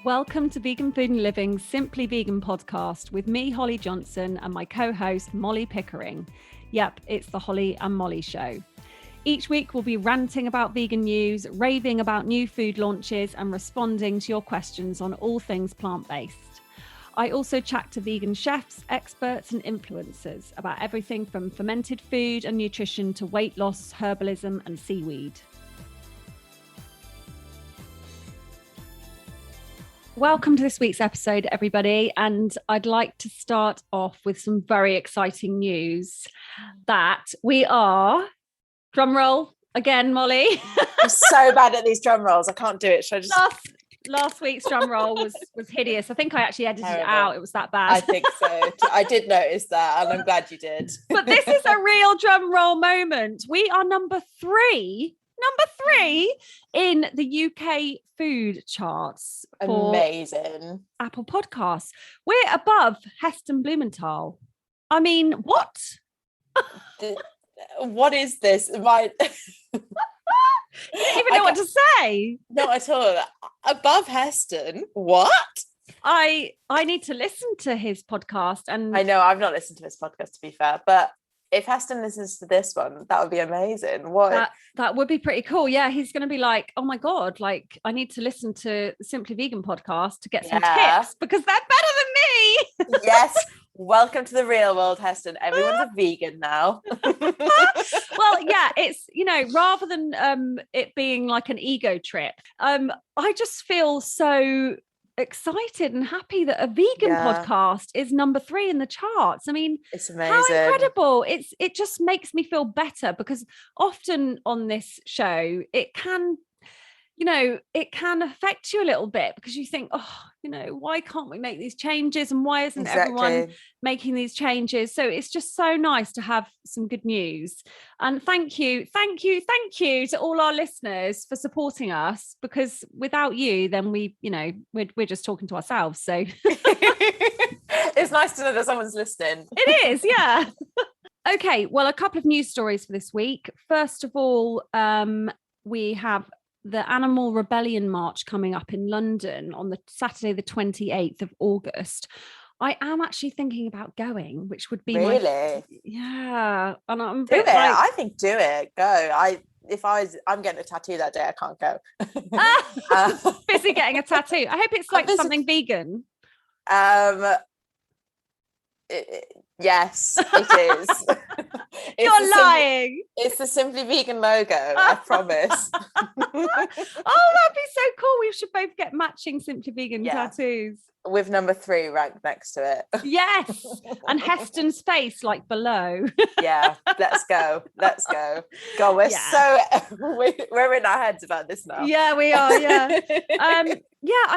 Welcome to Vegan Food and Living's Simply Vegan podcast with me, Holly Johnson, and my co-host, Molly Pickering. Yep, it's the Holly and Molly show. Each week, we'll be ranting about vegan news, raving about new food launches, and responding to your questions on all things plant-based. I also chat to vegan chefs, experts, and influencers about everything from fermented food and nutrition to weight loss, herbalism, and seaweed. Welcome to this week's episode, everybody. And I'd like to start off with some very exciting news that we are, drum roll again, Molly. I'm so bad at these drum rolls. I can't do it. Should I just... Last week's drum roll was hideous. I think I actually edited it out. It was that bad. I think so. I did notice that, and I'm glad you did. But this is a real drum roll moment. We are number three in the UK food charts for amazing Apple Podcasts. We're above Heston Blumenthal. I mean, what? What is this? You don't even know what to say. Not at all. Above Heston? What? I need to listen to his podcast. And I know I've not listened to his podcast, to be fair, but if Heston listens to this one, that would be amazing. What? That would be pretty cool. Yeah, he's going to be like, oh my God, like I need to listen to the Simply Vegan podcast to get some tips because they're better than me. Yes. Welcome to the real world, Heston. Everyone's a vegan now. Well, yeah, it's, rather than it being like an ego trip, I just feel so excited and happy that a vegan podcast is number 3 in the charts. I mean, it's amazing. How incredible. It just makes me feel better because often on this show it can affect you a little bit because you think, why can't we make these changes and why isn't everyone making these changes? So it's just so nice to have some good news. And thank you to all our listeners for supporting us, because without you, then we're just talking to ourselves. So it's nice to know that someone's listening. It is, yeah. Okay, well, a couple of news stories for this week. First of all, we have the Animal Rebellion March coming up in London on the Saturday, the 28th of August. I am actually thinking about going, which would be really, yeah. And I'm do it. I think do it. Go. I'm getting a tattoo that day. I can't go. Busy getting a tattoo. I hope it's like something vegan. Yes, it is. You're lying. It's the Simply Vegan logo, I promise. Oh, that'd be so cool. We should both get matching Simply Vegan tattoos. With number 3 ranked next to it. Yes. And Heston's face like below. Yeah, let's go. God, we're in our heads about this now. Yeah, we are, yeah. I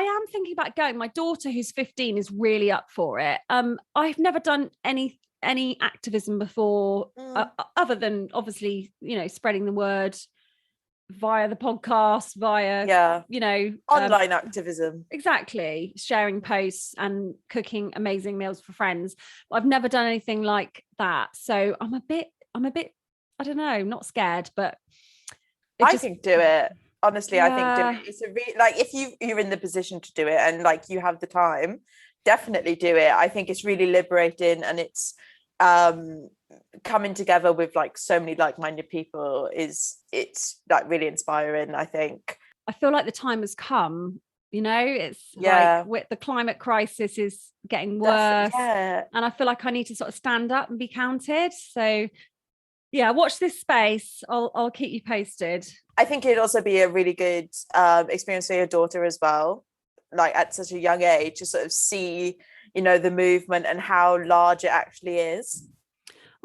am thinking about going. My daughter, who's 15, is really up for it. I've never done any activism before, other than obviously, spreading the word via the podcast, via online activism. Exactly, sharing posts and cooking amazing meals for friends. But I've never done anything like that, so I'm a bit I don't know, not scared, but I think do it. Honestly, I think do it. It's if you're in the position to do it and like you have the time, definitely do it. I think it's really liberating, and it's coming together with like so many like-minded people it's like really inspiring. I think I feel like the time has come, it's like with the climate crisis is getting worse, and I feel like I need to sort of stand up and be counted. So watch this space. I'll keep you posted. I think it'd also be a really good experience for your daughter as well, like at such a young age, to sort of see the movement and how large it actually is.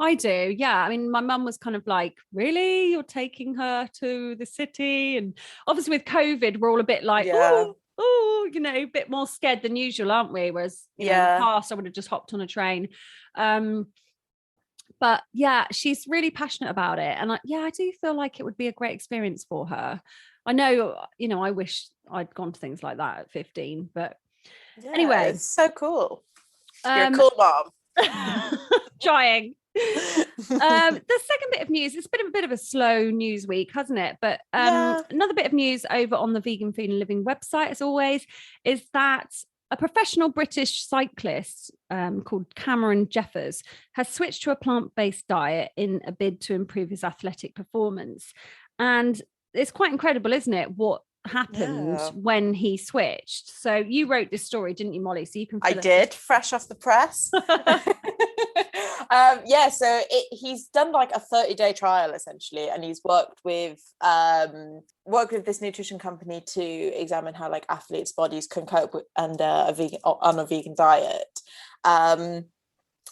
I do, yeah. I mean, my mum was kind of like, really, you're taking her to the city? And obviously with COVID, we're all a bit like, a bit more scared than usual, aren't we? Whereas in the past, I would have just hopped on a train. But yeah, she's really passionate about it. And I do feel like it would be a great experience for her. I know, I wish I'd gone to things like that at 15, but anyway. It's so cool. You're a cool mom. Trying. The second bit of news, it's been a bit of a slow news week, hasn't it? But another bit of news over on the Vegan Food and Living website, as always, is that a professional British cyclist called Cameron Jeffers has switched to a plant-based diet in a bid to improve his athletic performance. And it's quite incredible, isn't it, what happened when he switched? So you wrote this story, didn't you, Molly? So you can. I did, fresh off the press. So he's done like a 30-day trial essentially, and he's worked with this nutrition company to examine how like athletes' bodies can cope with on a vegan diet. And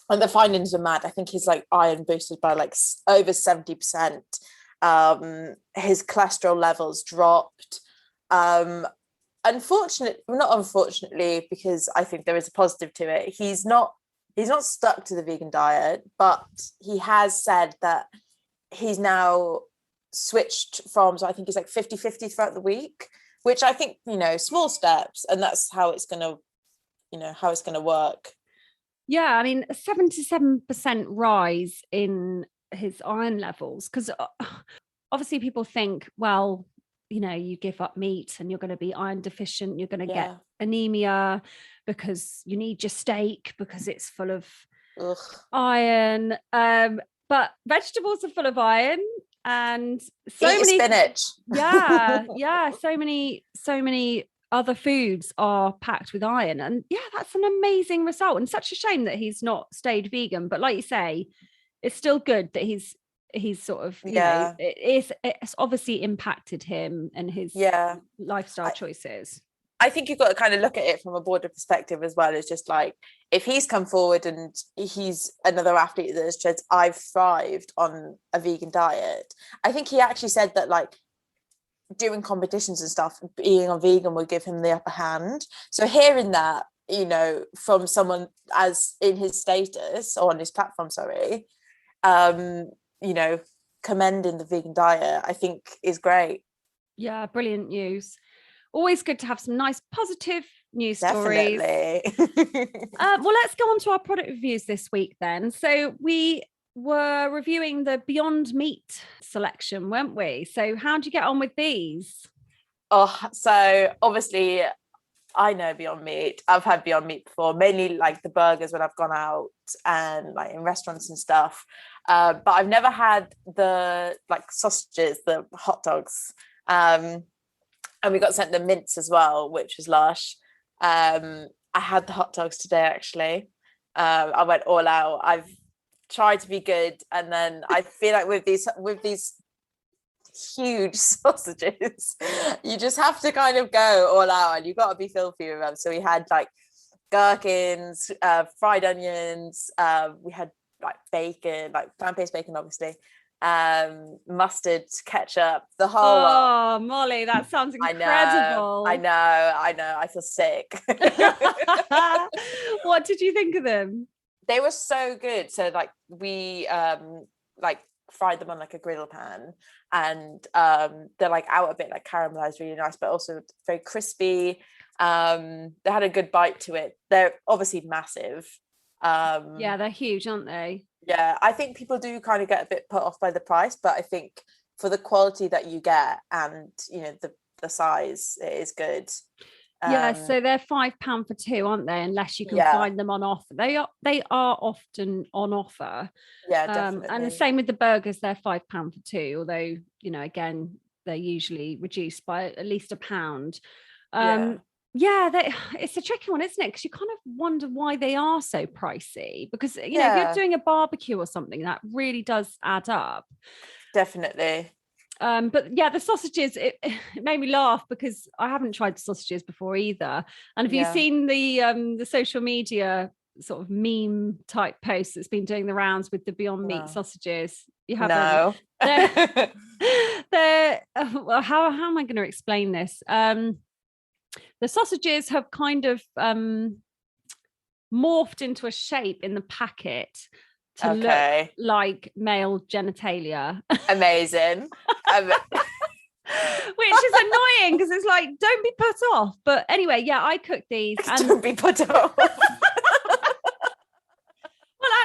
the findings are mad. I think he's like iron boosted by like over 70%. His cholesterol levels dropped. Not unfortunately, because I think there is a positive to it, he's not stuck to the vegan diet, but he has said that he's now switched from, so I think it's like 50-50 throughout the week, which I think, small steps, and that's how it's going to work. Yeah, I mean, a 77% rise in his iron levels, because obviously people think, well, you give up meat and you're going to be iron deficient, you're going to get anemia because you need your steak because it's full of iron. But vegetables are full of iron, and so many spinach. So many other foods are packed with iron, and that's an amazing result, and such a shame that he's not stayed vegan. But like you say, it's still good that he's sort of it's obviously impacted him and his lifestyle choices. I think you've got to kind of look at it from a broader perspective as well. It's just like, if he's come forward and he's another athlete that has said, I've thrived on a vegan diet. I think he actually said that like doing competitions and stuff, being a vegan would give him the upper hand. So hearing that, from someone as in his status or on his platform, commending the vegan diet, I think is great. Yeah, brilliant news. Always good to have some nice positive news stories. Definitely. Well, let's go on to our product reviews this week then. So we were reviewing the Beyond Meat selection, weren't we? So how'd you get on with these? So obviously I know Beyond Meat. I've had Beyond Meat before, mainly like the burgers when I've gone out and like in restaurants and stuff. But I've never had the like sausages, the hot dogs. And we got sent the mince as well, which was lush. I had the hot dogs today, actually. I went all out. I've tried to be good. And then I feel like with these huge sausages, you just have to kind of go all out, and you've got to be filthy with them. So we had like gherkins, fried onions. We had like bacon, like plant-based bacon, obviously. Mustard, ketchup, the whole lot. Molly, that sounds incredible. I know I feel sick. What did you think of them? They were so good. So like we like fried them on like a griddle pan, and they're like out a bit like caramelized, really nice, but also very crispy. They had a good bite to it. They're obviously massive. They're huge, aren't they? Yeah, I think people do kind of get a bit put off by the price, but I think for the quality that you get and the size, it is good. So they're £5 for two, aren't they? Unless you can find them on offer. They are often on offer. Yeah, definitely. And the same with the burgers, they're £5 for two, although again they're usually reduced by at least £1. It's a tricky one, isn't it? Because you kind of wonder why they are so pricey, because if you're doing a barbecue or something, that really does add up. Definitely. But the sausages, it made me laugh because I haven't tried the sausages before either. And have you seen the social media sort of meme type post that's been doing the rounds with the Beyond Meat sausages? You haven't? No. they're well, how am I going to explain this? The sausages have kind of morphed into a shape in the packet to look like male genitalia. Amazing. Which is annoying because it's like, don't be put off. But anyway, I cooked these. And... Don't be put off. Well,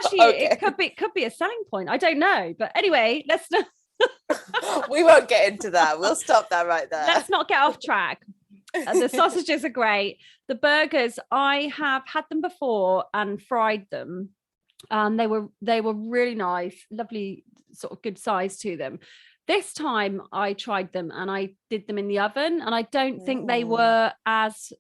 actually, Okay. it could be a selling point. I don't know. But anyway, let's not. We won't get into that. We'll stop that right there. Let's not get off track. The sausages are great. The burgers, I have had them before and fried them. They were really nice, lovely, sort of good size to them. This time I tried them and I did them in the oven, and I don't think they were as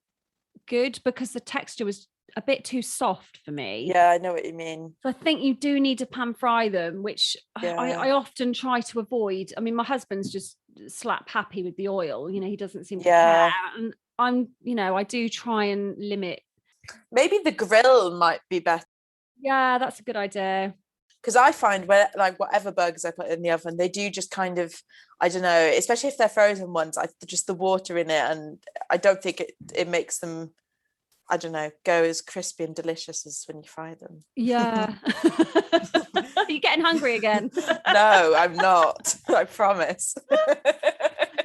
good because the texture was a bit too soft for me. Yeah, I know what you mean. So I think you do need to pan fry them, which I often try to avoid. I mean, my husband's just slap happy with the oil. You know, he doesn't seem to care. And I'm, you know, I do try and limit. Maybe the grill might be better. Yeah, that's a good idea. Because I find like whatever burgers I put in the oven, they do just kind of, I don't know, especially if they're frozen ones, just the water in it, and I don't think it makes them, I don't know, go as crispy and delicious as when you fry them. Yeah. Are you getting hungry again? No, I'm not. I promise.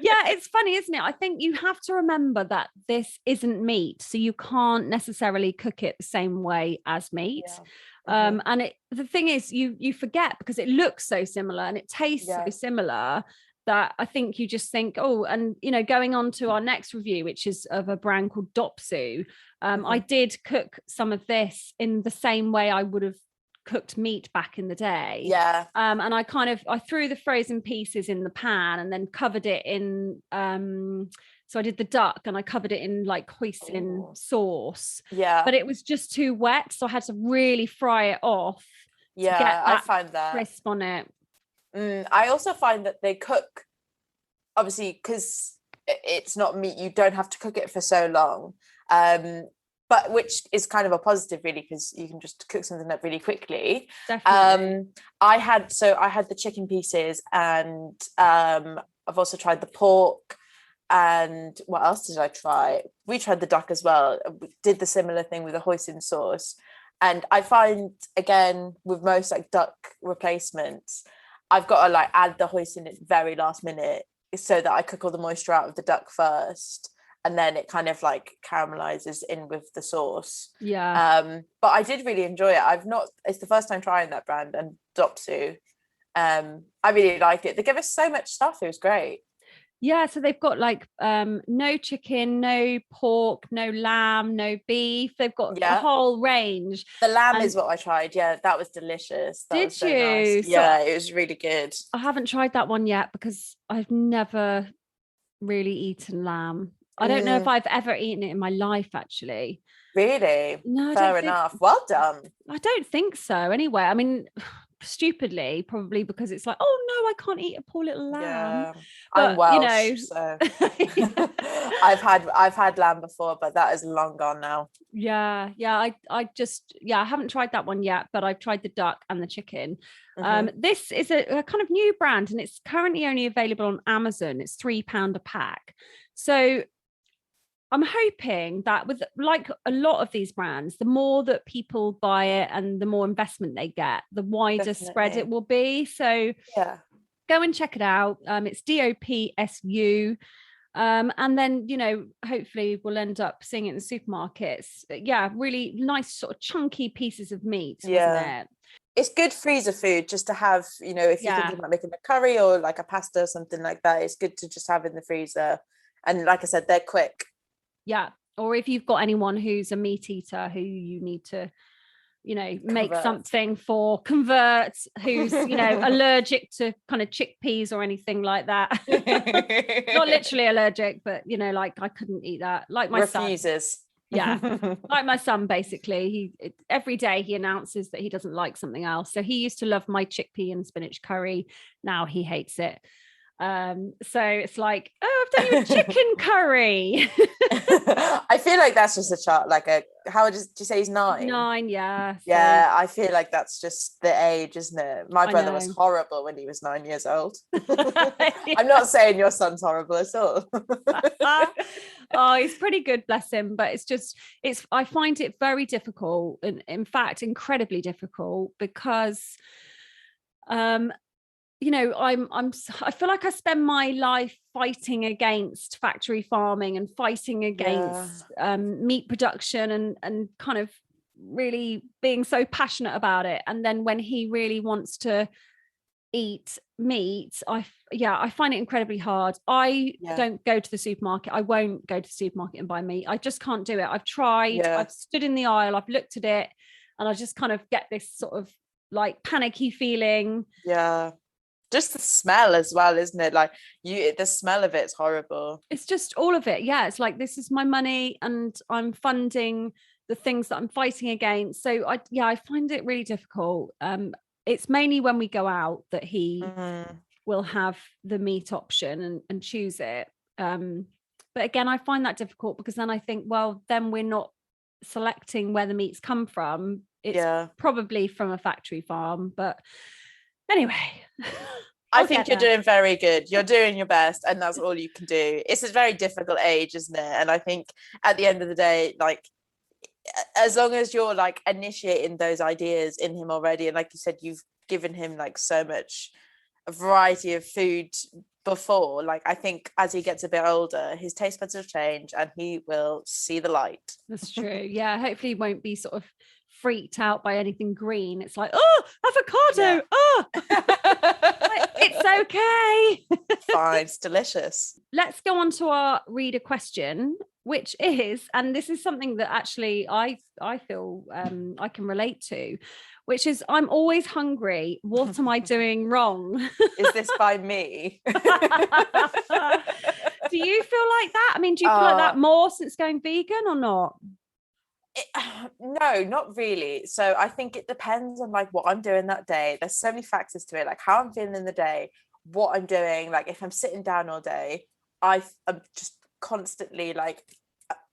Yeah, it's funny, isn't it? I think you have to remember that this isn't meat, so you can't necessarily cook it the same way as meat. Yeah. And the thing is, you forget because it looks so similar and it tastes so similar that I think you just think, oh, and you know, going on to our next review, which is of a brand called Dopsu, I did cook some of this in the same way I would have cooked meat back in the day. Yeah. And I threw the frozen pieces in the pan and then covered it in so I did the duck and I covered it in like hoisin sauce. Yeah. But it was just too wet, so I had to really fry it off. Yeah, I find that crisp on it. I also find that they cook, obviously, because it's not meat, you don't have to cook it for so long. But which is kind of a positive, really, because you can just cook something up really quickly. Definitely. I had the chicken pieces, and I've also tried the pork. And what else did I try? We tried the duck as well. We did the similar thing with the hoisin sauce. And I find, again, with most like duck replacements, I've got to like add the hoisin at the very last minute so that I cook all the moisture out of the duck first, and then it kind of like caramelizes in with the sauce. Yeah. But I did really enjoy it. It's the first time trying that brand, and Dopsu. I really liked it. They give us so much stuff. It was great. Yeah, so they've got like no chicken, no pork, no lamb, no beef. They've got a whole range. The lamb is what I tried. Yeah, that was delicious. Did you? Nice. Yeah, it was really good. I haven't tried that one yet because I've never really eaten lamb. I don't know if I've ever eaten it in my life, actually. Really? No, fair enough. Well done. I don't think so. Anyway, I mean, stupidly, probably because it's like, oh no, I can't eat a poor little lamb. Yeah, but, I'm Welsh, you know, so I've had lamb before, but that is long gone now. Yeah, I haven't tried that one yet, but I've tried the duck and the chicken. This is a kind of new brand, and it's currently only available on Amazon. It's £3 a pack. So I'm hoping that with like a lot of these brands, the more that people buy it and the more investment they get, the wider spread it will be. So go and check it out. It's Dopsu. And then, you know, hopefully we'll end up seeing it in the supermarkets. Yeah, really nice sort of chunky pieces of meat, wasn't it? It's good freezer food just to have, you know, if you're thinking about making a curry or like a pasta or something like that, it's good to just have in the freezer. And like I said, they're quick. Yeah. Or if you've got anyone who's a meat eater who you need to, you know, make something for, convert, who's, you know, allergic to kind of chickpeas or anything like that. Not literally allergic, but, you know, like I couldn't eat that. Like my Refuses. son. Yeah. Like my son, basically. Every day he announces that he doesn't like something else. So he used to love my chickpea and spinach curry. Now he hates it. So it's like, oh, I've done you a chicken curry. I feel like that's just a child, like how did you say he's 9? 9, yeah. So. Yeah, I feel like that's just the age, isn't it? My brother was horrible when he was 9 years old. I'm not saying your son's horrible at all. Oh, he's pretty good, bless him. But I find it very difficult, and in fact, incredibly difficult because, you know, I feel like I spend my life fighting against factory farming and fighting against meat production and kind of really being so passionate about it, and then when he really wants to eat meat, I find it incredibly hard. I don't go to the supermarket. I won't go to the supermarket and buy meat. I just can't do it. I've tried. I've stood in the aisle, I've looked at it, and I just kind of get this sort of like panicky feeling. Just the smell as well, isn't it? Like the smell of it's horrible. It's just all of it. It's like, this is my money and I'm funding the things that I'm fighting against. So I find it really difficult. It's mainly when we go out that he will have the meat option and choose it. But again, I find that difficult because then I think, well, then we're not selecting where the meats come from. It's probably from a factory farm, but anyway. I think you're doing very good. You're doing your best, and that's all you can do. It's a very difficult age, isn't it? And I think at the end of the day, like, as long as you're like initiating those ideas in him already, and like you said, you've given him like so much a variety of food before, like I think as he gets a bit older, his taste buds will change and he will see the light. That's true. Hopefully he won't be sort of freaked out by anything green. It's like, oh, avocado. It's okay. Fine, it's delicious. Let's go on to our reader question, which is, and this is something that actually I feel I can relate to, which is, I'm always hungry. What am I doing wrong? Is this by me? Do you feel like that? I mean, do you feel like that more since going vegan or not? No, not really. So I think it depends on like what I'm doing that day. There's so many factors to it, like how I'm feeling in the day, what I'm doing. Like if I'm sitting down all day, I'm just constantly like,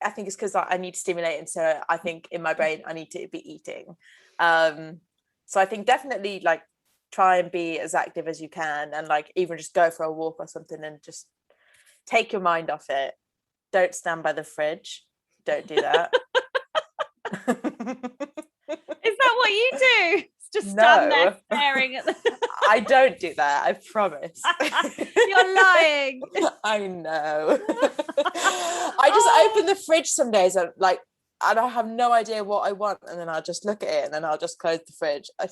I think it's because I need stimulating. So I think in my brain I need to be eating. So I think definitely like try and be as active as you can, and like even just go for a walk or something and just take your mind off it. Don't stand by the fridge. Don't do that. Is that what you do? Just stand there staring at the I don't do that, I promise. You're lying. I know. I just open the fridge some days and I have no idea what I want, and then I'll just look at it and then I'll just close the fridge. Oh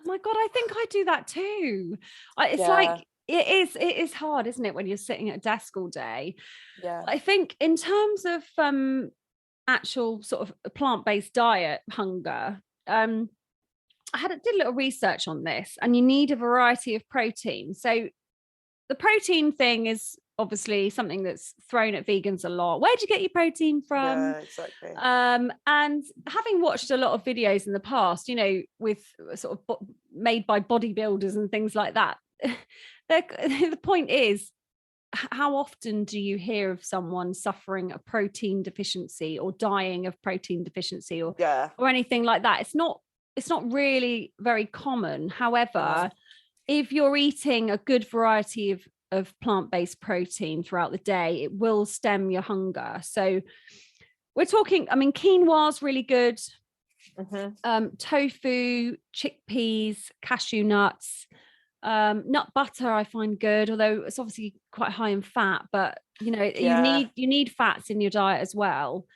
my God, I think I do that too. It's like it is hard, isn't it, when you're sitting at a desk all day? I think in terms of actual sort of a plant-based diet hunger, I did a little research on this, and you need a variety of protein. So the protein thing is obviously something that's thrown at vegans a lot. Where do you get your protein from? Yeah, exactly. And having watched a lot of videos in the past, you know, with sort of made by bodybuilders and things like that, the point is, how often do you hear of someone suffering a protein deficiency or dying of protein deficiency or anything like that? It's not really very common. However, if you're eating a good variety of plant-based protein throughout the day, it will stem your hunger. So we're talking, I mean, quinoa is really good. Tofu, chickpeas, cashew nuts, nut butter I find good, although it's obviously quite high in fat, but you know, you need fats in your diet as well.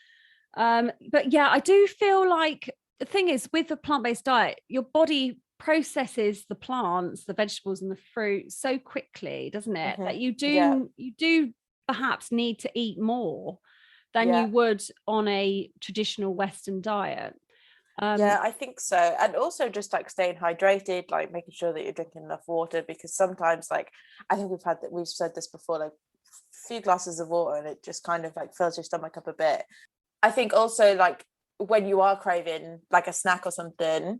But yeah, I do feel like the thing is, with a plant-based diet, your body processes the plants, the vegetables and the fruit so quickly, doesn't it, that you do perhaps need to eat more than you would on a traditional Western diet. I think so. And also just like staying hydrated, like making sure that you're drinking enough water, because sometimes, like, I think we've said this before, like a few glasses of water and it just kind of like fills your stomach up a bit. I think also, like, when you are craving like a snack or something,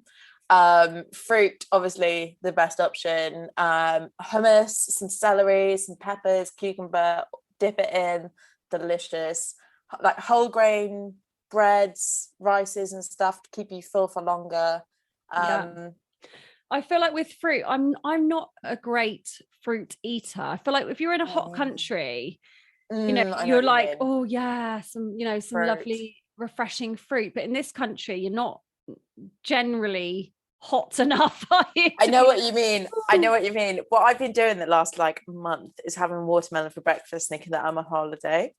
fruit, obviously the best option. Hummus, some celery, some peppers, cucumber, dip it in, delicious. Like whole grain breads, rices and stuff to keep you full for longer. I feel like with fruit, I'm not a great fruit eater. I feel like if you're in a hot country, you know, you're like, oh yeah, some fruit. Lovely refreshing fruit, but in this country you're not generally hot enough. I know what you mean. What I've been doing the last like month is having watermelon for breakfast, thinking that I'm on holiday.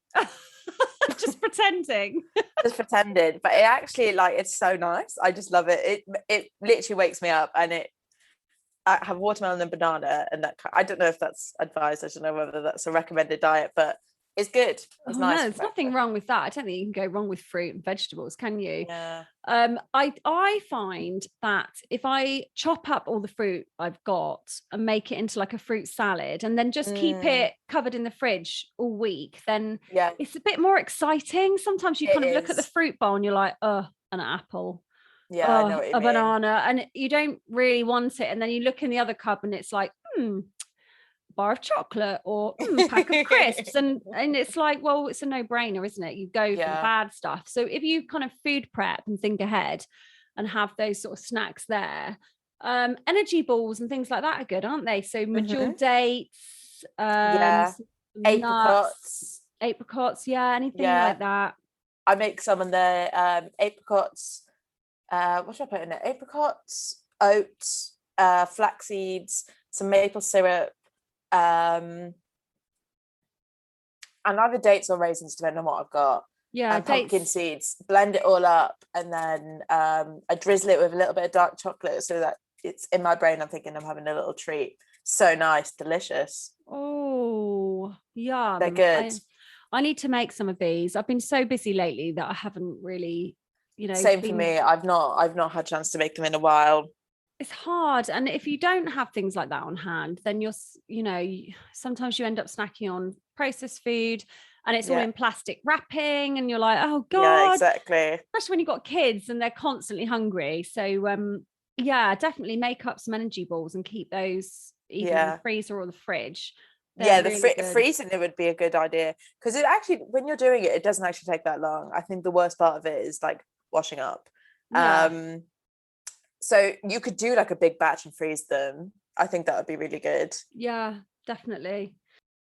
Just pretending. Just pretending. But it actually, like, it's so nice. I just love it. It literally wakes me up, and I have watermelon and banana, and that I don't know if that's advised. I don't know whether that's a recommended diet, but it's good. It's nice. No, there's nothing wrong with that. I don't think you can go wrong with fruit and vegetables, can you? Yeah. I find that if I chop up all the fruit I've got and make it into like a fruit salad and then just keep it covered in the fridge all week, then it's a bit more exciting. Sometimes you kind of look at the fruit bowl and you're like, oh, an apple. Yeah, I know what you mean. Banana, and you don't really want it. And then you look in the other cupboard and it's like, bar of chocolate or pack of crisps, and it's like, well, it's a no-brainer, isn't it? You go for the bad stuff. So if you kind of food prep and think ahead and have those sort of snacks there, energy balls and things like that are good, aren't they? So mature dates, apricots, anything like that. I make some in there. Apricots, what should I put in it? Apricots, oats, flax seeds, some maple syrup, and either dates or raisins, depending on what I've got. Yeah, and pumpkin seeds. Blend it all up, and then I drizzle it with a little bit of dark chocolate so that it's in my brain. I'm thinking I'm having a little treat. So nice, delicious. Oh, yeah, they're good. I need to make some of these. I've been so busy lately that I haven't really, Same for me. I've not had a chance to make them in a while. It's hard, and if you don't have things like that on hand, then sometimes you end up snacking on processed food, and it's all in plastic wrapping, and you're like, oh god. Yeah, exactly. Especially when you've got kids and they're constantly hungry. So definitely make up some energy balls and keep those either in the freezer or the fridge. They're really freezing it would be a good idea, because it actually, when you're doing it, it doesn't actually take that long. I think the worst part of it is like washing up. So you could do like a big batch and freeze them. I think that would be really good. Yeah, definitely.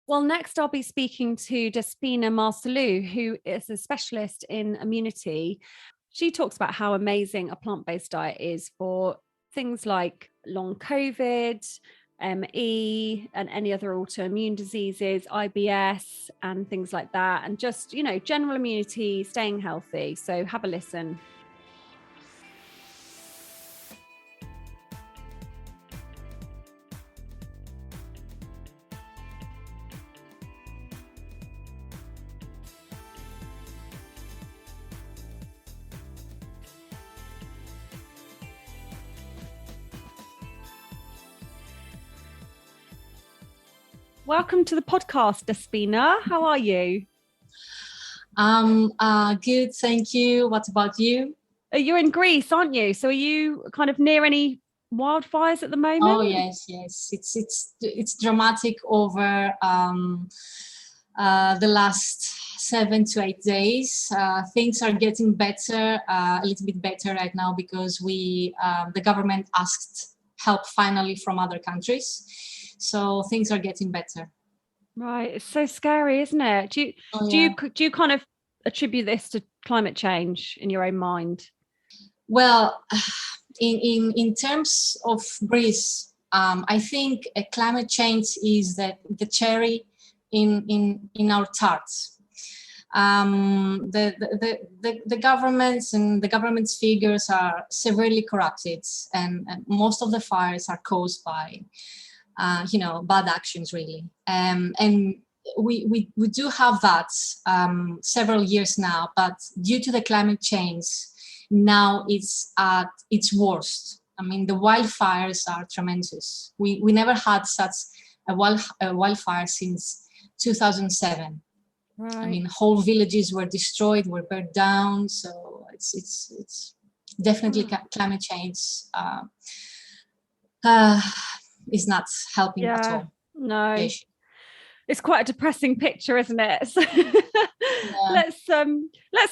Well, next I'll be speaking to Despina Marselou, who is a specialist in immunity. She talks about how amazing a plant-based diet is for things like long COVID, ME, and any other autoimmune diseases, IBS, and things like that. And just, general immunity, staying healthy. So have a listen. Welcome to the podcast, Despina. How are you? Good, thank you. What about you? You're in Greece, aren't you? So are you kind of near any wildfires at the moment? Oh yes. It's dramatic over the last 7 to 8 days. Things are getting better, a little bit better right now, because the government asked help finally from other countries. So things are getting better. Right, it's so scary, isn't it? Do you kind of attribute this to climate change in your own mind? Well, in terms of Greece, I think climate change is the cherry in our tart. The governments and the government's figures are severely corrupted, and most of the fires are caused by bad actions, really. And we do have that several years now, but due to the climate change, now it's at its worst. I mean, the wildfires are tremendous. We never had such a wildfire since 2007. Right. I mean, whole villages were destroyed, were burned down. So it's definitely climate change is not helping at all. No, it's quite a depressing picture, isn't it? So let's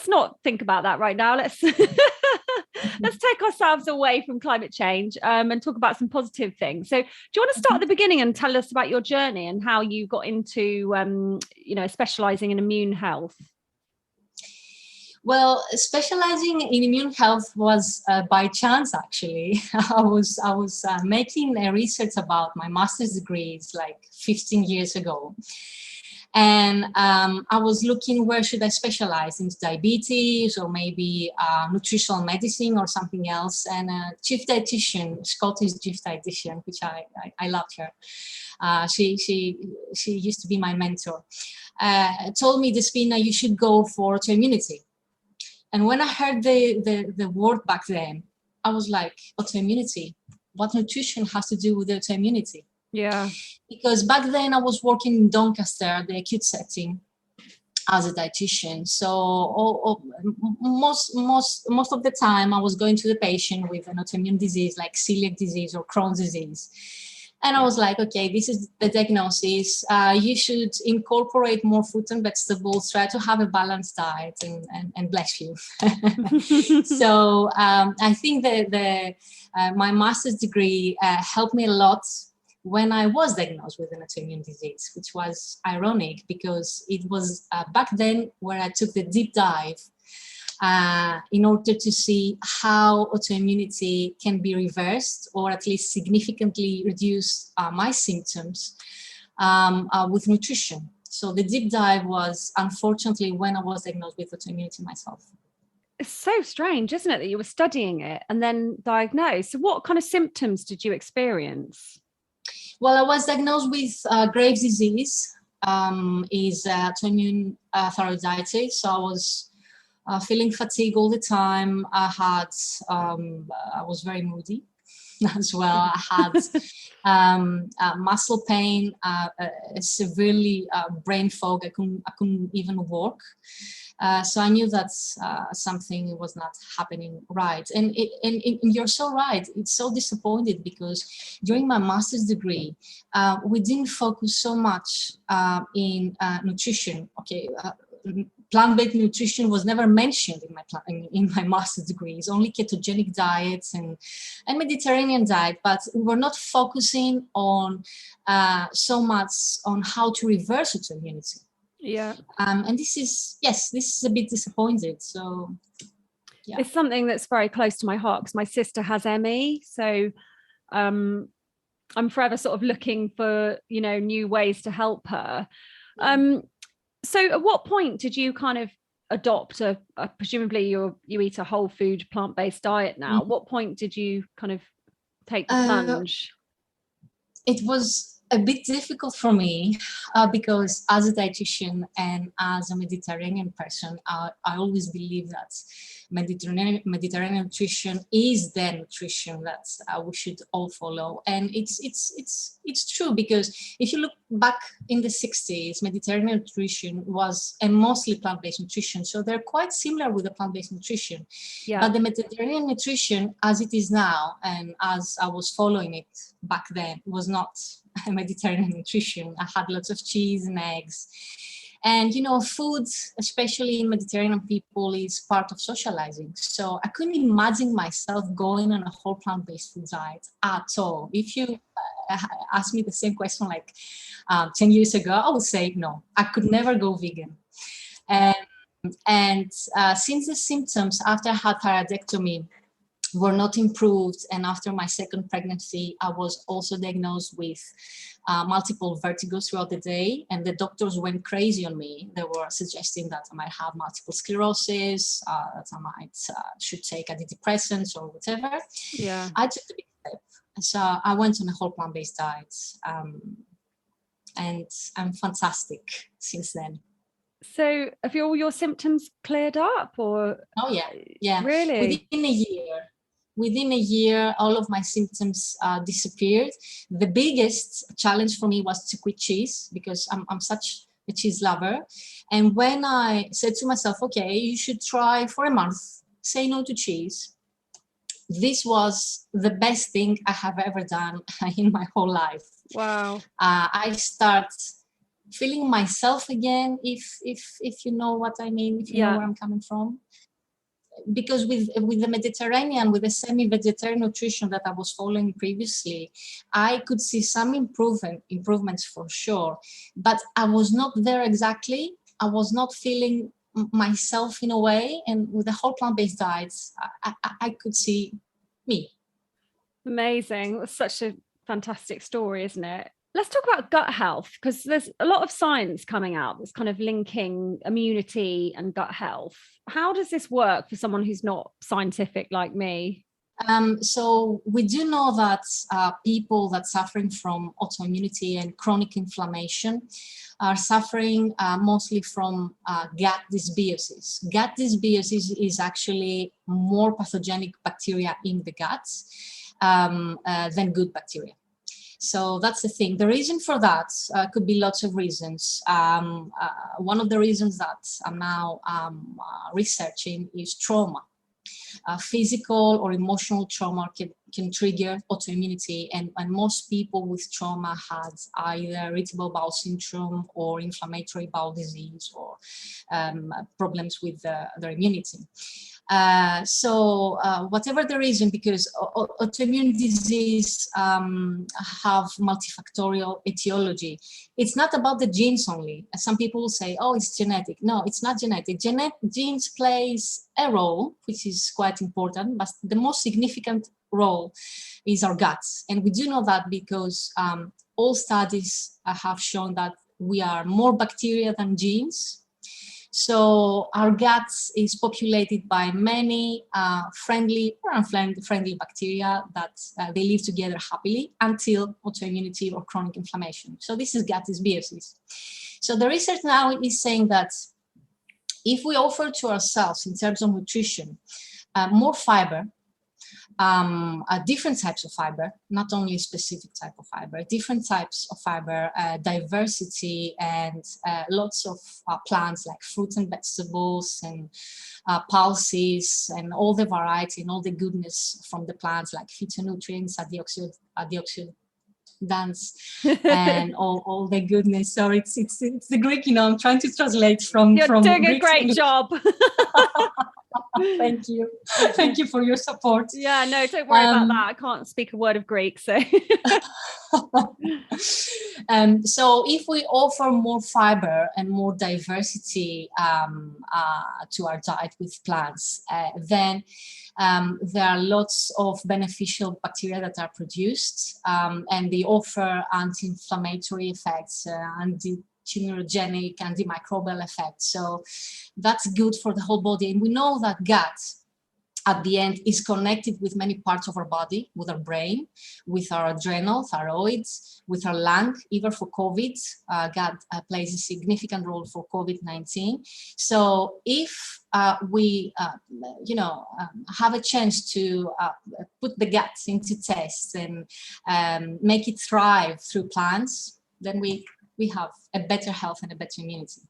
not think about that right now. Let's take ourselves away from climate change and talk about some positive things. So do you want to start at the beginning and tell us about your journey and how you got into specializing in immune health? Well, specializing in immune health was by chance, actually. I was making a research about my master's degrees like 15 years ago. And I was looking, where should I specialize, into diabetes or maybe nutritional medicine or something else. And chief dietitian, Scottish chief dietitian, which I loved her. She used to be my mentor. Told me, Despina, you should go for autoimmunity. And when I heard the word back then, I was like, autoimmunity? What nutrition has to do with autoimmunity? Yeah. Because back then I was working in Doncaster, the acute setting, as a dietitian. So most of the time I was going to the patient with an autoimmune disease like celiac disease or Crohn's disease. And I was like, okay, this is the diagnosis. You should incorporate more fruit and vegetables, try to have a balanced diet, and bless you. So I think that my master's degree helped me a lot when I was diagnosed with an autoimmune disease, which was ironic because it was back then where I took the deep dive in order to see how autoimmunity can be reversed or at least significantly reduce my symptoms with nutrition. So the deep dive was, unfortunately, when I was diagnosed with autoimmunity myself. It's so strange, isn't it, that you were studying it and then diagnosed? So what kind of symptoms did you experience? Well, I was diagnosed with Graves' disease, is autoimmune thyroiditis. So I was feeling fatigue all the time. I was very moody as well. I had muscle pain, severely brain fog. I couldn't even walk. So I knew that something was not happening right. And you're so right. It's so disappointed because during my master's degree, we didn't focus so much in nutrition. Okay. Plant-based nutrition was never mentioned in my master's degree. It's only ketogenic diets and Mediterranean diet, but we were not focusing on so much on how to reverse autoimmunity. Yeah. And this is a bit disappointed. So yeah. It's something that's very close to my heart because my sister has ME. So I'm forever sort of looking for, new ways to help her. So at what point did you kind of adopt presumably you eat a whole food plant-based diet now? At what point did you kind of take the plunge? It was a bit difficult for me because as a dietitian and as a Mediterranean person, I always believe that Mediterranean nutrition is the nutrition that we should all follow. And it's true, because if you look back in the 60s, Mediterranean nutrition was a mostly plant-based nutrition. So they're quite similar with the plant-based nutrition. Yeah. But the Mediterranean nutrition as it is now, and as I was following it back then, was not Mediterranean nutrition. I had lots of cheese and eggs. And, food, especially in Mediterranean people, is part of socializing. So I couldn't imagine myself going on a whole plant-based food diet at all. If you asked me the same question like 10 years ago, I would say no, I could never go vegan. And since the symptoms after I had thyroidectomy were not improved, and after my second pregnancy, I was also diagnosed with multiple vertigos throughout the day, and the doctors went crazy on me. They were suggesting that I might have multiple sclerosis, that I might should take antidepressants or whatever. Yeah, I took the big step, so I went on a whole plant-based diet, and I'm fantastic since then. So, have all your symptoms cleared up, or? Oh yeah, really? Within a year, all of my symptoms disappeared. The biggest challenge for me was to quit cheese, because I'm such a cheese lover. And when I said to myself, okay, you should try for a month, say no to cheese, this was the best thing I have ever done in my whole life. Wow. I start feeling myself again, if you know what I mean, if you know where I'm coming from. Because with the Mediterranean, with the semi-vegetarian nutrition that I was following previously, I could see some improvements for sure, but I was not there exactly. I was not feeling myself in a way, and with the whole plant-based diets, I could see me. Amazing. It's such a fantastic story, isn't it? Let's talk about gut health, because there's a lot of science coming out that's kind of linking immunity and gut health. How does this work for someone who's not scientific like me? So we do know that people that suffering from autoimmunity and chronic inflammation are suffering mostly from gut dysbiosis. Gut dysbiosis is actually more pathogenic bacteria in the gut than good bacteria. So that's the thing. The reason for that could be lots of reasons. One of the reasons that I'm now researching is trauma. Physical or emotional trauma can trigger autoimmunity, and most people with trauma had either irritable bowel syndrome or inflammatory bowel disease or problems with their immunity. So whatever the reason, because autoimmune disease have multifactorial etiology. It's not about the genes only. Some people say, oh, it's genetic. No, it's not genetic. Genes plays a role, which is quite important, but the most significant role is our guts. And we do know that because all studies have shown that we are more bacteria than genes. So our gut is populated by many friendly or unfriendly bacteria that they live together happily until autoimmunity or chronic inflammation. So this is gut dysbiosis. So the research now is saying that if we offer to ourselves in terms of nutrition more fiber, different types of fiber, not only a specific type of fiber, different types of fiber, diversity, and lots of plants like fruits and vegetables and pulses and all the variety and all the goodness from the plants like phytonutrients, antioxidants, and all the goodness. So it's the Greek, I'm trying to translate from. You're doing a great job. Thank you. Thank you for your support. Yeah, no, don't worry about that. I can't speak a word of Greek, so. So if we offer more fiber and more diversity to our diet with plants, then there are lots of beneficial bacteria that are produced, and they offer anti-inflammatory effects, anti-tumorigenic, antimicrobial effects. So that's good for the whole body. And we know that gut at the end is connected with many parts of our body, with our brain, with our adrenal, thyroid, with our lung, even for COVID. Gut plays a significant role for COVID-19. So if we, have a chance to put the gut into test and make it thrive through plants, then we have a better health and a better immunity.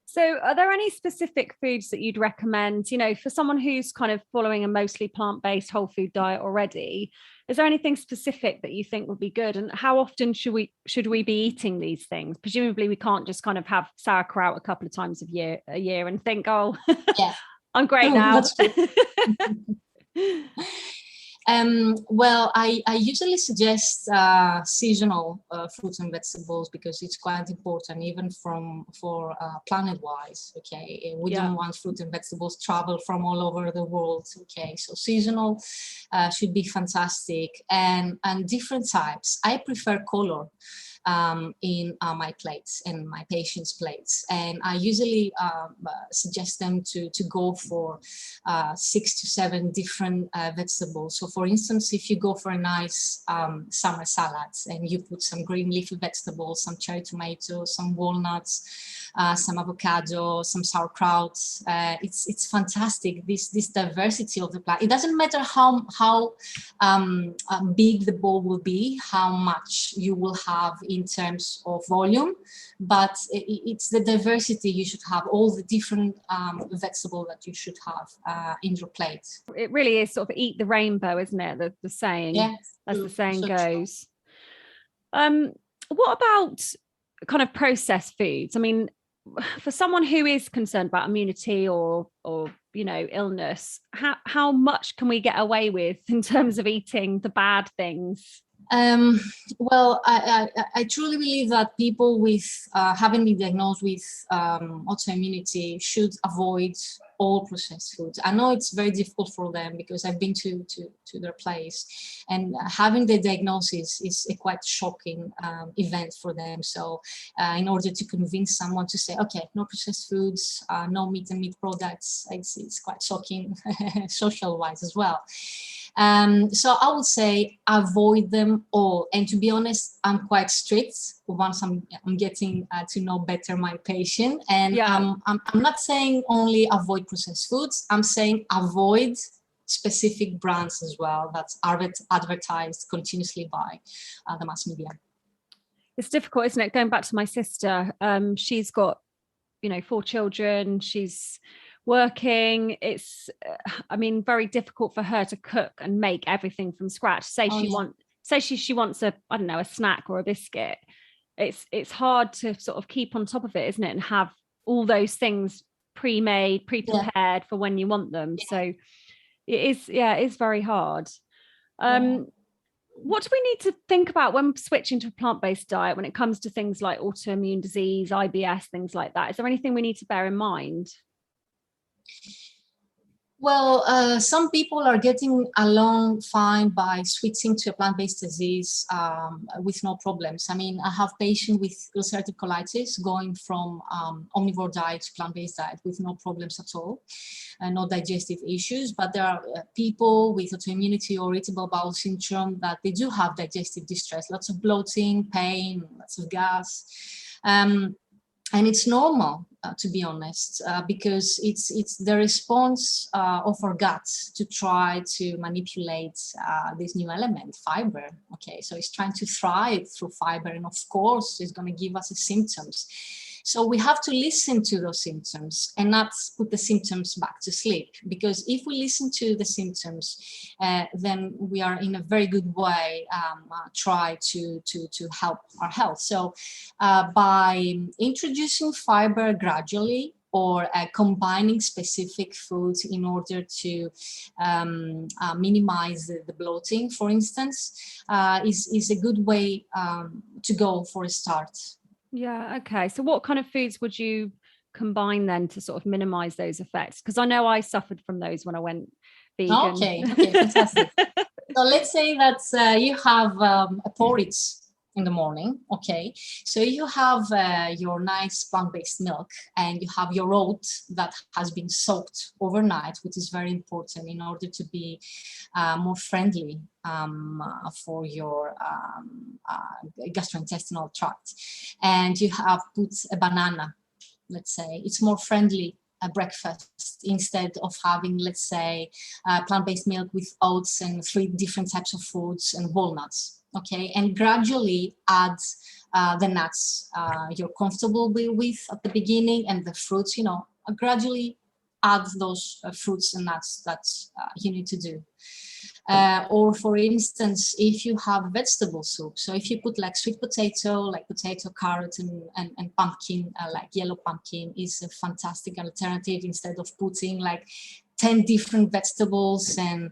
So are there any specific foods that you'd recommend, for someone who's kind of following a mostly plant-based whole food diet already? Is there anything specific that you think would be good? And how often should we be eating these things? Presumably we can't just kind of have sauerkraut a couple of times a year and think, oh, yeah, I'm great now. Well, I usually suggest seasonal fruits and vegetables because it's quite important, even for planet-wise. Okay, we don't want fruit and vegetables travel from all over the world. Okay, so seasonal should be fantastic, and different types. I prefer color in my plates and my patients' plates, and I usually suggest them to go for 6 to 7 different vegetables. So for instance, if you go for a nice summer salad and you put some green leafy vegetables, some cherry tomatoes, some walnuts, some avocado, some sauerkraut, it's fantastic, this diversity of the plant. It doesn't matter how big the bowl will be, how much you will have in terms of volume, but it's the diversity you should have, all the different vegetables that you should have in your plate. It really is sort of eat the rainbow, isn't it? The saying, as the saying goes. What about kind of processed foods? I mean, for someone who is concerned about immunity or illness, how much can we get away with in terms of eating the bad things? Well, I truly believe that people with having been diagnosed with autoimmunity should avoid all processed foods. I know it's very difficult for them because I've been to their place, and having the diagnosis is a quite shocking event for them. So in order to convince someone to say, okay, no processed foods, no meat and meat products, it's quite shocking social wise as well. So I would say avoid them all. And to be honest, I'm quite strict once I'm getting to know better my patient. And I'm not saying only avoid processed foods. I'm saying avoid specific brands as well that are advertised continuously by the mass media. It's difficult, isn't it? Going back to my sister, she's got, 4 children. She's working. It's very difficult for her to cook and make everything from scratch. She wants a snack or a biscuit. It's hard to sort of keep on top of it, isn't it, and have all those things pre-made, pre-prepared for when you want them. So it is very hard. What do we need to think about when switching to a plant-based diet when it comes to things like autoimmune disease, IBS, things like that? Is there anything we need to bear in mind? Well, some people are getting along fine by switching to a plant-based disease with no problems. I have patients with ulcerative colitis going from omnivore diet to plant-based diet with no problems at all, no digestive issues. But there are people with autoimmunity or irritable bowel syndrome that they do have digestive distress, lots of bloating, pain, lots of gas. And it's normal, to be honest, because it's the response of our guts to try to manipulate this new element, fiber. Okay, so it's trying to thrive through fiber, and of course, it's going to give us the symptoms. So we have to listen to those symptoms and not put the symptoms back to sleep, because if we listen to the symptoms, then we are in a very good way try to help our health. So by introducing fiber gradually, or combining specific foods in order to minimize the bloating, for instance, is a good way to go for a start. Yeah, okay. So what kind of foods would you combine then to sort of minimize those effects? Because I know I suffered from those when I went vegan. Okay, fantastic. So let's say that you have a porridge in the morning, okay? So you have your nice plant-based milk, and you have your oat that has been soaked overnight, which is very important in order to be more friendly for your gastrointestinal tract. And you have put a banana, let's say. It's more friendly breakfast instead of having, let's say, plant-based milk with oats and 3 different types of foods and walnuts. Okay, and gradually add the nuts you're comfortable with at the beginning, and the fruits, gradually add those fruits and nuts that you need to do. Or for instance, if you have vegetable soup, so if you put like sweet potato, like potato, carrot, and pumpkin, like yellow pumpkin, is a fantastic alternative instead of putting like 10 different vegetables and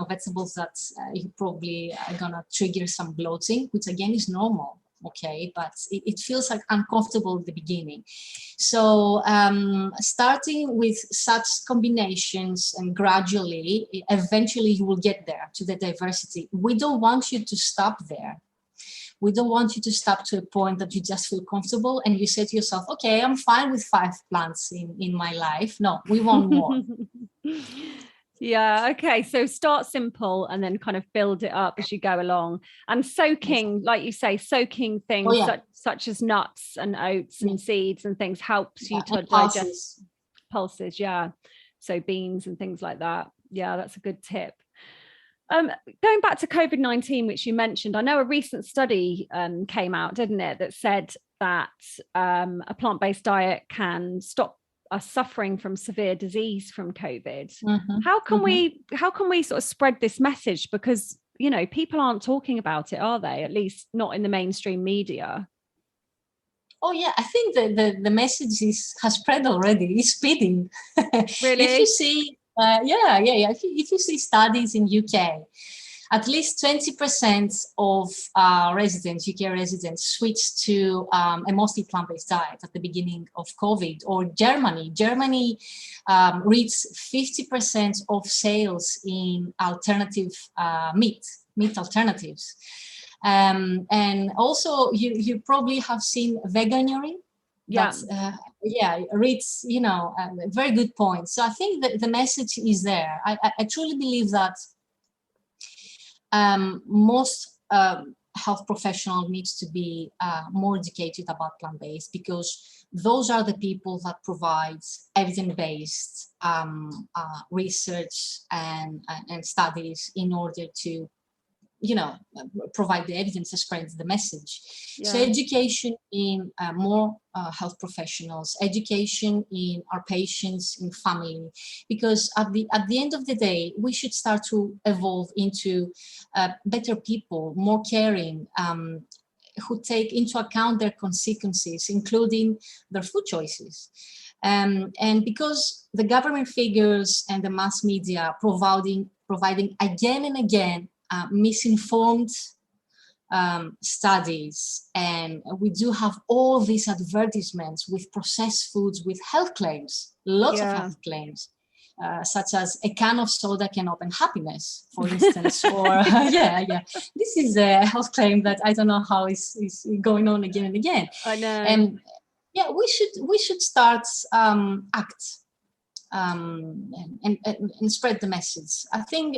vegetables that you probably are gonna trigger some bloating, which again is normal. Okay, but it feels like uncomfortable at the beginning. So starting with such combinations and gradually, eventually you will get there to the diversity. We don't want you to stop there. We don't want you to stop to a point that you just feel comfortable and you say to yourself, okay, I'm fine with 5 plants in my life. No, we want more. Yeah, okay. So start simple and then kind of build it up as you go along. And soaking, like you say, soaking things such as nuts and oats and seeds and things helps you to digest pulses. Yeah. So beans and things like that. Yeah, that's a good tip. Going back to COVID-19, which you mentioned, I know a recent study came out, didn't it, that said that a plant-based diet can stop us suffering from severe disease from COVID. Mm-hmm. How can we sort of spread this message? Because, people aren't talking about it, are they? At least not in the mainstream media. Oh yeah, I think the message has spread already. It's spreading. Really? If you see, if you see studies in UK, at least 20% of residents, UK residents, switched to a mostly plant-based diet at the beginning of COVID. Or Germany reached 50% of sales in alternative meat alternatives. And also, you probably have seen veganuary. Reads, a very good point. So I think that the message is there. I truly believe that most health professionals needs to be more educated about plant-based, because those are the people that provide evidence-based research and studies in order to provide the evidence and spread the message. So education in more health professionals, education in our patients, in family, because at the end of the day, we should start to evolve into better people, more caring, who take into account their consequences, including their food choices. And because the government figures and the mass media providing again and again misinformed studies, and we do have all these advertisements with processed foods, with health claims, lots of health claims, such as a can of soda can open happiness, for instance, or this is a health claim that I don't know how is going on again and again. I know. And we should start act. And spread the message. I think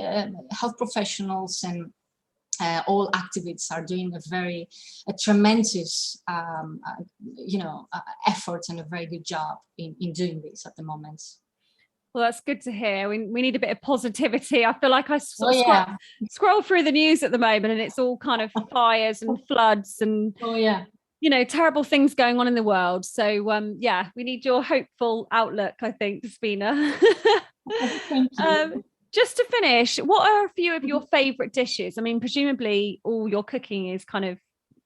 health professionals and all activists are doing a tremendous, effort and a very good job in doing this at the moment. Well, that's good to hear. We need a bit of positivity. I feel like I scroll through the news at the moment, and it's all kind of fires and floods and terrible things going on in the world. So we need your hopeful outlook, I think, Despina. Thank you. Just to finish, what are a few of your favorite dishes? I mean, presumably all your cooking is kind of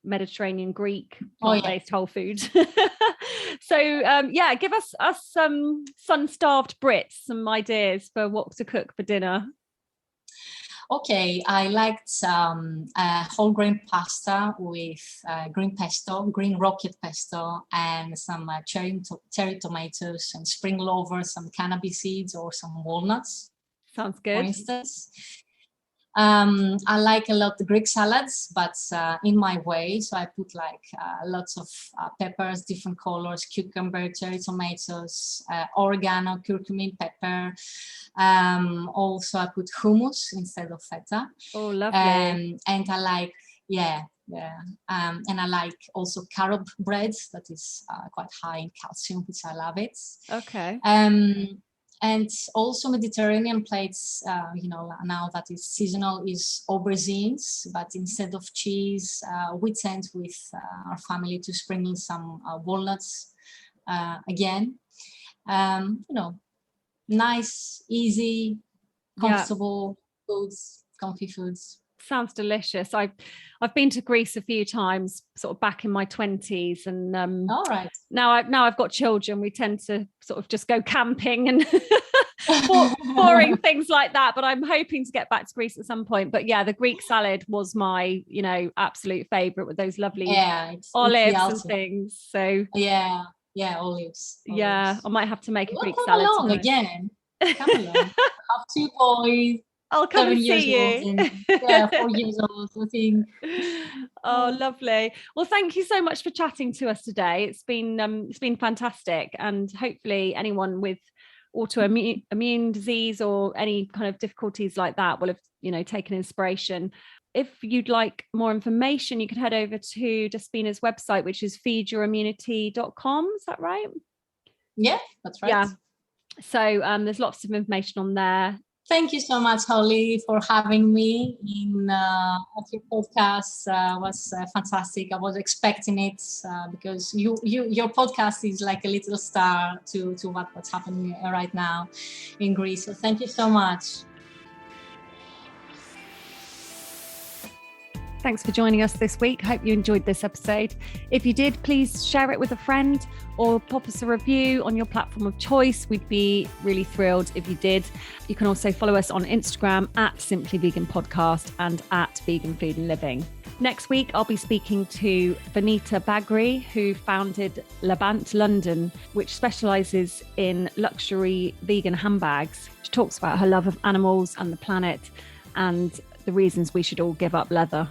Mediterranean, Greek, plant-based whole food. So give us some sun-starved Brits some ideas for what to cook for dinner. Okay, I liked whole grain pasta with green rocket pesto, and some cherry tomatoes and spring lovers, some cannabis seeds or some walnuts. Sounds good. For instance. I like a lot the Greek salads, but in my way. So I put lots of peppers, different colors, cucumber, cherry tomatoes, oregano, curcumin, pepper. Also, I put hummus instead of feta. Oh, lovely. And I like, and I like also carob bread that is quite high in calcium, which I love it. Okay. And also Mediterranean plates, now that is seasonal, is aubergines, but instead of cheese, we tend with our family to sprinkle some walnuts again. Nice, easy, comfortable foods, comfy foods. Sounds delicious. I've been to Greece a few times, sort of back in my 20s, and all right. Now I've got children. We tend to sort of just go camping and boring things like that. But I'm hoping to get back to Greece at some point. But the Greek salad was my absolute favourite, with those lovely olives and things. So olives. Yeah, I might have to make a Greek come salad along tonight. Again. Come along. I have 2 boys. I'll come and see you. And, 4 years old, I think. Oh, lovely. Well, thank you so much for chatting to us today. It's been fantastic, and hopefully anyone with autoimmune disease or any kind of difficulties like that will have taken inspiration. If you'd like more information, you can head over to Despina's website, which is feedyourimmunity.com. Is that right? Yeah, that's right. Yeah. So there's lots of information on there. Thank you so much, Holly, for having me in your podcast. Was fantastic. I was expecting it because your podcast is like a little star to what's happening right now in Greece. So thank you so much. Thanks for joining us this week. Hope you enjoyed this episode. If you did, please share it with a friend or pop us a review on your platform of choice. We'd be really thrilled if you did. You can also follow us on Instagram at Simply Vegan Podcast and at Vegan Food and Living. Next week, I'll be speaking to Vanita Bagri, who founded Labant London, which specialises in luxury vegan handbags. She talks about her love of animals and the planet and the reasons we should all give up leather.